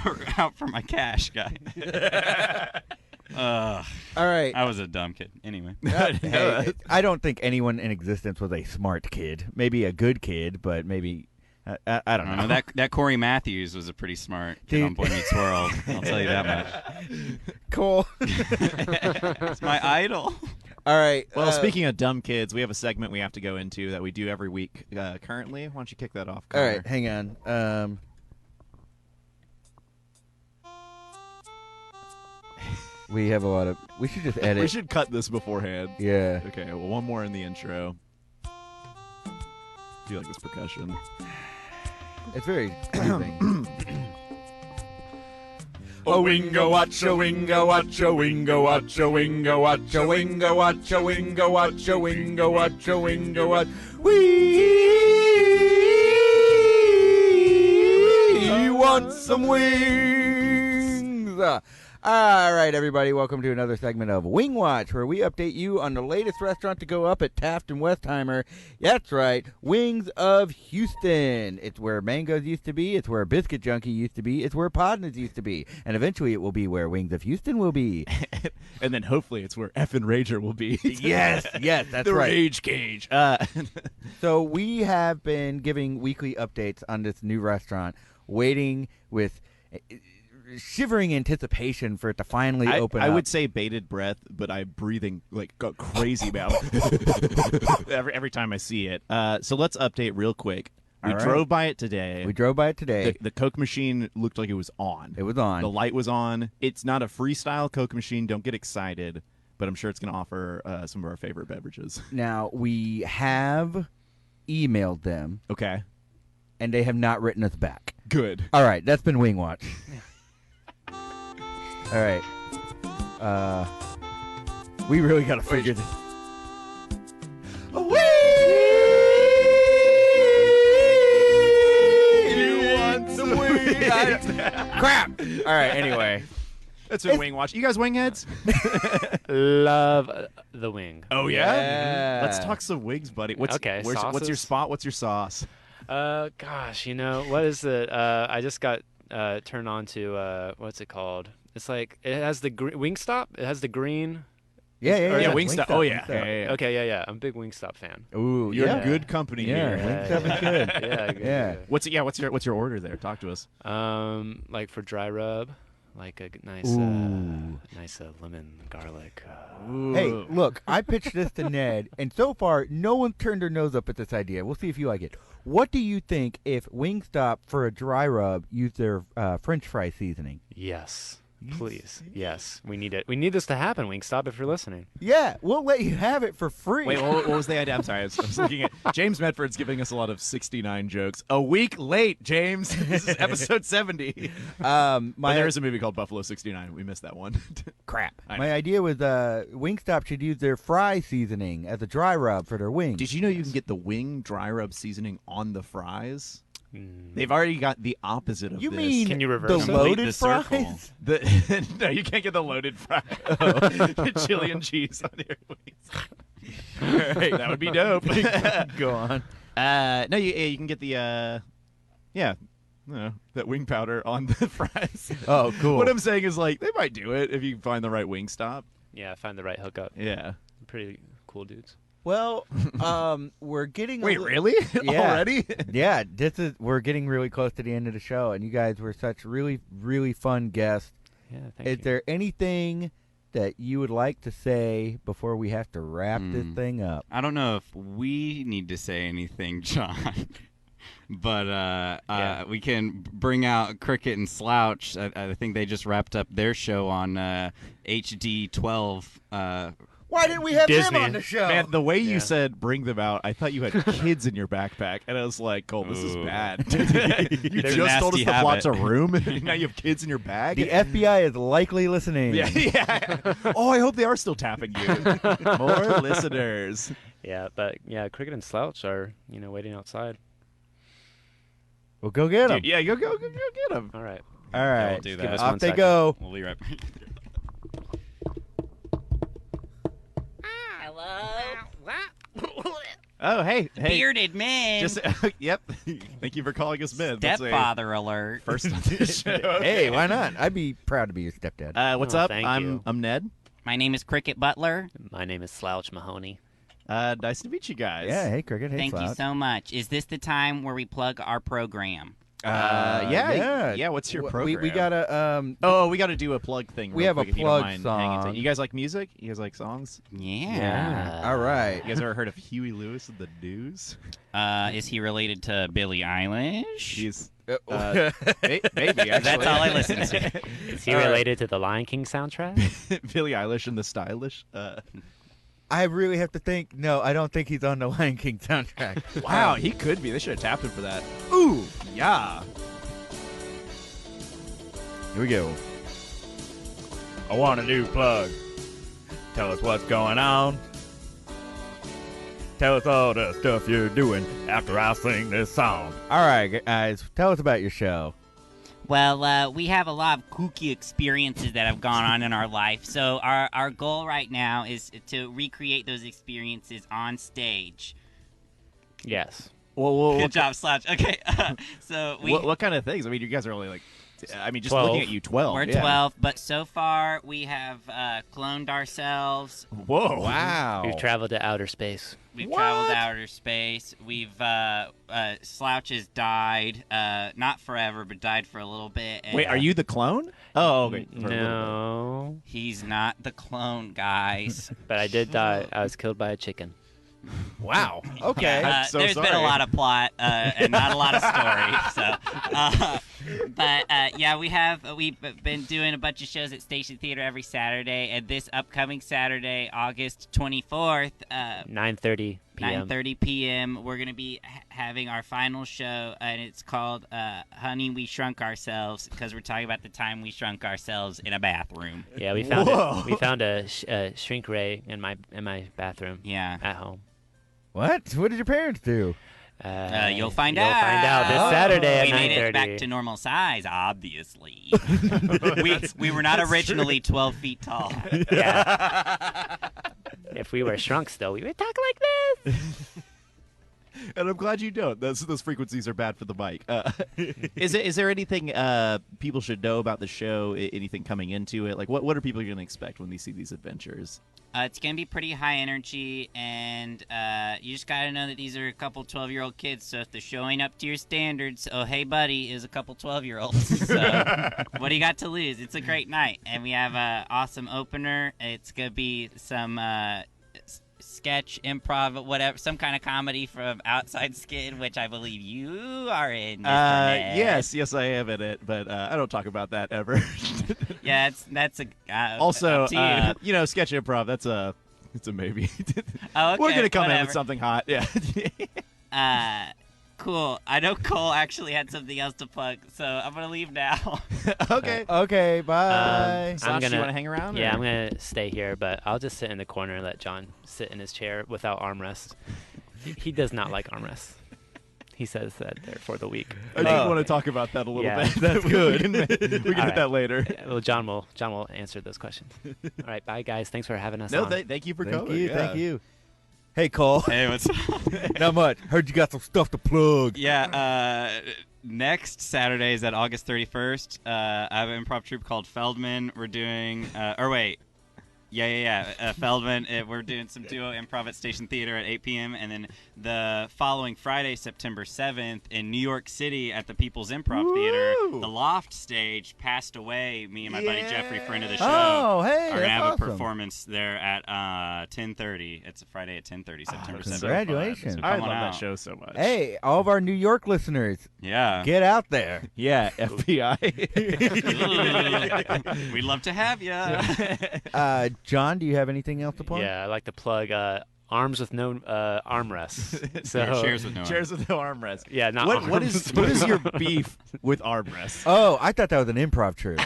were out for my cash, guy. All right. I was a dumb kid. Anyway. Hey, I don't think anyone in existence was a smart kid. Maybe a good kid, but maybe I don't know. That Corey Matthews was a pretty smart kid Dude. on Boy Meets World. I'll tell you that much. Cool. It's my idol. All right. Well, speaking of dumb kids, we have a segment we have to go into that we do every week currently. Why don't you kick that off, All Connor? right, hang on. We have a lot of. We should just edit. We should cut this beforehand. Yeah. Okay, well, one more in the intro. Do you like this percussion? It's very soothing. A wingo watch, a wingo watch, a wingo watch, a wingo watch, a wingo watch, a wingo watch, a wingo watch, a wingo watch. We want some wings. All right, everybody, welcome to another segment of Wing Watch, where we update you on the latest restaurant to go up at Taft and Westheimer. That's right, Wings of Houston. It's where Mangoes used to be. It's where Biscuit Junkie used to be. It's where Podnas used to be. And eventually it will be where Wings of Houston will be. And then hopefully it's where Effin Rager will be. Yes, that's the right. Rage Cage. So we have been giving weekly updates on this new restaurant, waiting with shivering anticipation for it to finally open up. I would say bated breath, but I'm breathing like a crazy about every time I see it. So let's update real quick. We drove by it today. The Coke machine looked like it was on. It was on. The light was on. It's not a freestyle Coke machine. Don't get excited, but I'm sure it's going to offer some of our favorite beverages. Now, we have emailed them. Okay. And they have not written us back. Good. All right, that's been Wing Watch. All right. We really got to figure this. You want some wings? Crap. All right, anyway. That's been Wing Watch. You guys wingheads? Love the wing. Oh, yeah? Yeah. Let's talk some wings, buddy. What's your sauces? spot? What's your sauce? Gosh, what is it? I just got turned on to what's it called? It's like it has the Wingstop. It has the green. Yeah, Wingstop. Oh, yeah. Wingstop. Okay, yeah. I'm a big Wingstop fan. Ooh, You're yeah. in good company Yeah, here. Wingstop is good. Yeah, good, Yeah. good. What's your order there? Talk to us. Like for dry rub, like a nice lemon garlic. Hey, look, I pitched this to Ned, and so far, no one turned their nose up at this idea. We'll see if you like it. What do you think if Wingstop, for a dry rub, used their French fry seasoning? Yes. Please. Yes. We need it. We need this to happen, Wingstop, if you're listening. Yeah, we'll let you have it for free. Wait, what was the idea? I'm sorry. I was looking at James Medford's giving us a lot of 69 jokes. A week late, James. This is episode 70. But there is a movie called Buffalo 69. We missed that one. Crap. My idea was Wingstop should use their fry seasoning as a dry rub for their wings. Did you know you can get the wing dry rub seasoning on the fries? They've already got the opposite of you this. mean Can you reverse the them? loaded the circle. fries? No, you can't get the loaded fry. Chili and cheese on your wings. Right, that would be dope. Go on. No, you can get the that wing powder on the fries. Oh, cool. What I'm saying is, like, they might do it if you find the right Wingstop. Yeah, find the right hookup. Yeah. Pretty cool dudes. Well, we're getting. Wait, really? Yeah. Already? Yeah, we're getting really close to the end of the show, and you guys were such really, really fun guests. Yeah, thank you. Is there anything that you would like to say before we have to wrap this thing up? I don't know if we need to say anything, John. But we can bring out Cricket and Slouch. I think they just wrapped up their show on HD2. Why didn't we have Disney. them on the show? Man, the way you said bring them out, I thought you had kids in your backpack. And I was like, Cole, this is Ooh. bad. You There's just a told us nasty the plot's a habit. room, and now you have kids in your bag? The FBI is likely listening. Yeah. Oh, I hope they are still tapping you. More listeners. Yeah, but Cricket and Slouch are waiting outside. Well, go get them. Dude, yeah, go get them. All right. All right. we'll do Give that. us Off one they second. go. We'll be right back. Oh, hey. Bearded men. Just yep. Thank you for calling us men. That's a Stepfather alert. first on this show. Hey, why not? I'd be proud to be your stepdad. What's Oh, up? thank I'm you. Ned. My name is Cricket Butler. My name is Slouch Mahoney. Nice to meet you guys. Yeah, hey, Cricket. Hey, Thank you Slouch. so much. Is this the time where we plug our program? Yeah. What's your program? We gotta we got to do a plug thing. We real have a quick, if you don't plug mind hanging to- song. You guys like music? You guys like songs? Yeah. All right. You guys ever heard of Huey Lewis and the News? Is he related to Billie Eilish? He's Maybe maybe. Actually. That's all I listen to. Is he related to the Lion King soundtrack? Billie Eilish and the Stylish. I really have to think. No, I don't think he's on the Lion King soundtrack. Wow, he could be. They should have tapped him for that. Ooh, yeah. Here we go. I want a new plug. Tell us what's going on. Tell us all the stuff you're doing after I sing this song. All right, guys, tell us about your show. Well, we have a lot of kooky experiences that have gone on in our life. So our goal right now is to recreate those experiences on stage. Yes. Well, Good job, Slouch. Okay, so we... what kind of things? I mean, you guys are only like... I mean, just 12. looking at you, 12. We're yeah. 12, but so far we have cloned ourselves. Whoa. Wow. We've traveled to outer space. We've What? traveled to outer space. We've Slouch has died, not forever, but died for a little bit. And, Wait, are you the clone? Oh, okay. For a little No. He's not the clone, guys. But I did die. I was killed by a chicken. Wow. Okay. I'm so There's been a sorry. lot of plot and not a lot of story. But we've been doing a bunch of shows at Station Theater every Saturday, and this upcoming Saturday, August 24th, 9:30 p.m. 9:30 p.m. We're gonna be having our final show, and it's called "Honey, We Shrunk Ourselves" because we're talking about the time we shrunk ourselves in a bathroom. Yeah, we found Whoa. We found a shrink ray in my bathroom Yeah. at home. What? What did your parents do? You'll find You'll out. find out this Saturday at We made it 9:30. back to normal size, obviously. we were not originally 12 feet tall. Yeah. If we were shrunk still, we would talk like this. And I'm glad you don't. Those frequencies are bad for the mic. Is there anything people should know about the show? Anything coming into it? Like, what are people going to expect when they see these adventures? It's going to be pretty high energy, and you just got to know that these are a couple 12-year-old kids, so if the show ain't up to your standards, oh, hey, buddy, is a couple 12-year-olds. So what do you got to lose? It's a great night, and we have an awesome opener. It's going to be some sketch, improv, whatever, some kind of comedy from Outside Skin, which I believe you are in, Mr. Ned. Yes, I am in it, but I don't talk about that ever. Yeah, that's a Also, up to you. Sketch improv. It's a maybe. Oh, okay, We're gonna come in whatever. with something hot. Yeah. Cool. I know Cole actually had something else to plug, so I'm gonna leave now. Okay. Okay, bye. Slash, you want to hang around? Yeah, or? I'm gonna stay here, but I'll just sit in the corner and let John sit in his chair without armrest. He does not like armrests. He says that they're for the weak. I do want to talk about that a little Yeah. bit. That's good. we can All hit right. that later. Well, John will answer those questions. All right, bye guys. Thanks for having us No, on. thank you for Thank coming. you. Yeah. Thank you. Hey, Cole. Hey, what's up? Not much. Heard you got some stuff to plug. Yeah, next Saturday is at August 31st. I have an improv troupe called Feldman. We're doing, Feldman. We're doing some duo improv at Station Theater at 8 p.m. And then the following Friday, September 7th, in New York City at the People's Improv Theater, the Loft stage passed away. Me and my buddy Jeffrey, friend of the show, Oh, hey, are going to that's have awesome. a performance there at 10:30. It's a Friday at 10:30, September 7th. Congratulations. So I come love on that out. show so much. Hey, all of our New York listeners, Yeah. get out there. Yeah, FBI. We'd love to have you. John, do you have anything else to plug? Yeah, I like to plug arms with no armrests. So Chairs with no Chairs with no armrest. yeah, not What arms. is your beef with armrests? Oh, I thought that was an improv troupe.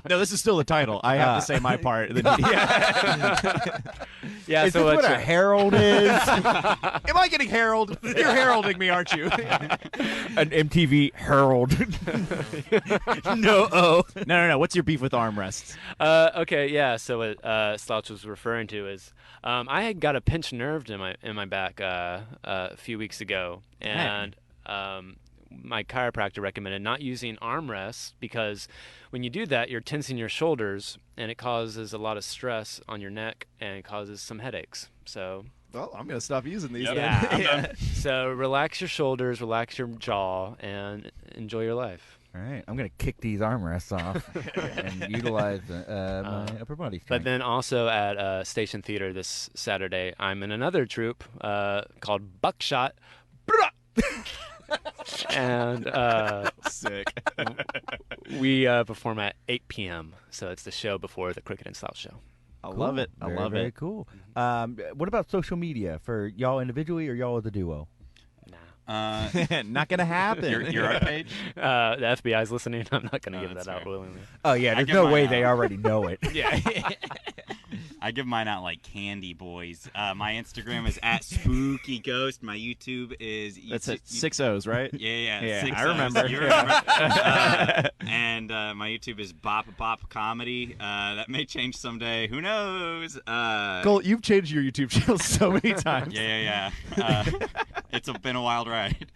No, this is still the title. I have to say my part. Yeah. Yeah, Is so this what what's a herald is? Am I getting heralded? You're heralding me, aren't you? An MTV herald. No, oh. No. What's your beef with armrests? Okay, yeah. So what Slouch was referring to is I had got a pinched nerve in my back a few weeks ago, and my chiropractor recommended not using armrests because when you do that, you're tensing your shoulders, and it causes a lot of stress on your neck and it causes some headaches. So Well, I'm going to stop using these. Yep. then. yeah. So relax your shoulders, relax your jaw, and enjoy your life. All right, I'm going to kick these armrests off and utilize my upper body strength. But then also at Station Theater this Saturday, I'm in another troupe called Buckshot. And Sick. we perform at 8 p.m. So it's the show before the Cricket and Slouch show. I love it. I love Very it. cool. What about social media for y'all individually or y'all as a duo? Nah. Not gonna happen. Your art page? The FBI's listening. I'm not going to give that's that out fair. willingly. Oh yeah, there's give no mine way out. they already know it. Yeah. I give mine out like candy, boys. My Instagram is @SpookyGhost. My YouTube is That's at 6 O's, right? Yeah, Yeah, 6 I remember. O's. You remember. And my YouTube is Bop Comedy. That may change someday. Who knows? Cole, you've changed your YouTube channel so many times. Yeah. It's been a wild ride.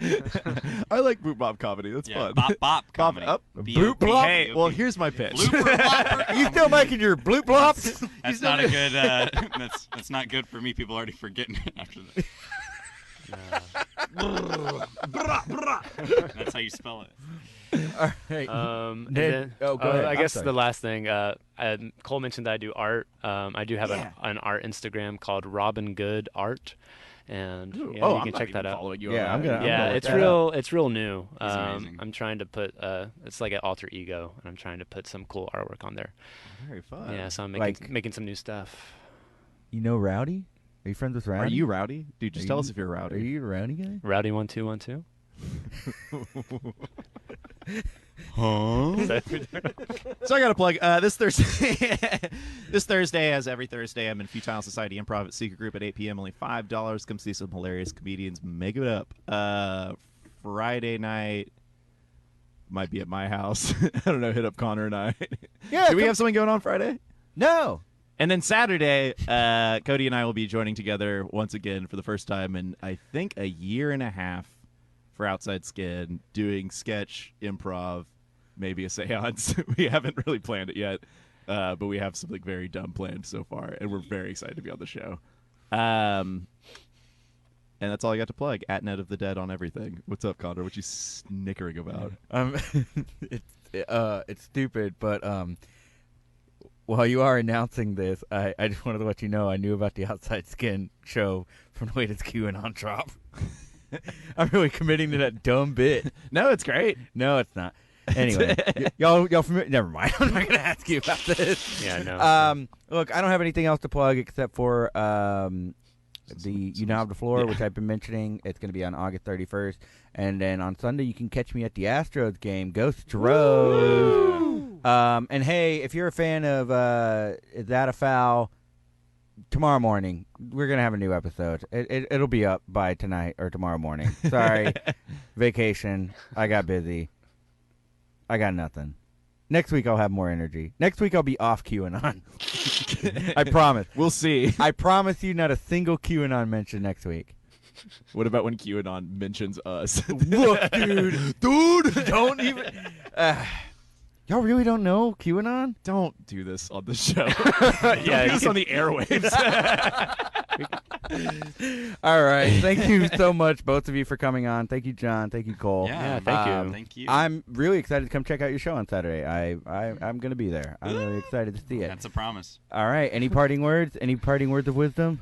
I like Boop Bob comedy. That's Yeah, fun. Bop Comedy. up. Boop Blop? Hey, well, here's my pitch. Blooper Blopper. You still making your bloop blops? That's not a good. That's not good for me. People already forgetting it after that. That's how you spell it. All right. And Ned- then, oh, go ahead. I I'm guess sorry. the last thing, Cole mentioned that I do art. I do have an art Instagram called Robin Good Art, and Ooh, you I'm can not check even that out. following you Yeah, on I'm that. gonna- Yeah, look it's that real. It's real new. He's amazing. I'm trying to put. It's like an alter ego, and I'm trying to put some cool artwork on there. Very fun. Yeah, so I'm Like- making some new stuff. You know Rowdy? Are you friends with Rowdy? Are you rowdy? Dude, just Are tell you- us if you're rowdy. Are you a Rowdy guy? Rowdy 1212. So I got to plug this Thursday. This Thursday, as every Thursday, I'm in Futile Society Improv at Secret Group at 8 p.m. Only $5. Come see some hilarious comedians. Make it up. Friday night might be at my house. I don't know. Hit up Connor and I. Yeah. Do we have something going on Friday? No. And then Saturday, Cody and I will be joining together once again for the first time in, I think, a year and a half for Outside Skin, doing sketch, improv, maybe a seance. We haven't really planned it yet, but we have something very dumb planned so far, and we're very excited to be on the show. And that's all I got to plug. @Net of the Dead on everything. What's up, Connor? What you snickering about? It's stupid, but while you are announcing this, I just wanted to let you know I knew about the Outside Skin show from the latest QAnon drop. I'm really committing to that dumb bit. No, it's great. No, it's not. Anyway, y'all familiar? Never mind. I'm not gonna ask you about this. Yeah, no. Look, I don't have anything else to plug except for the You Now Have the Floor, which I've been mentioning. It's going to be on August 31st. And then on Sunday, you can catch me at the Astros game. Go Stros! And hey, if you're a fan of Is That a Foul? Tomorrow morning, we're going to have a new episode. It'll be up by tonight or tomorrow morning. Sorry. Vacation. I got busy. I got nothing. Next week, I'll have more energy. Next week, I'll be off QAnon. I promise. We'll see. I promise you not a single QAnon mention next week. What about when QAnon mentions us? Look, dude. Don't even. Y'all really don't know QAnon? Don't do this on the show. Yeah, do this on the airwaves. All right. Thank you so much, both of you, for coming on. Thank you, John. Thank you, Cole. Yeah, thank you. Thank you. I'm really excited to come check out your show on Saturday. I'm going to be there. I'm really excited to see it. That's a promise. All right. Any parting words? Any parting words of wisdom?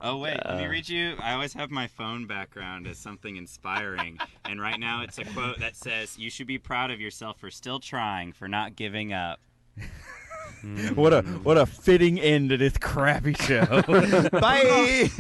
Oh, wait, let me read you. I always have my phone background as something inspiring. And right now it's a quote that says, "You should be proud of yourself for still trying, for not giving up." What a fitting end to this crappy show. Bye.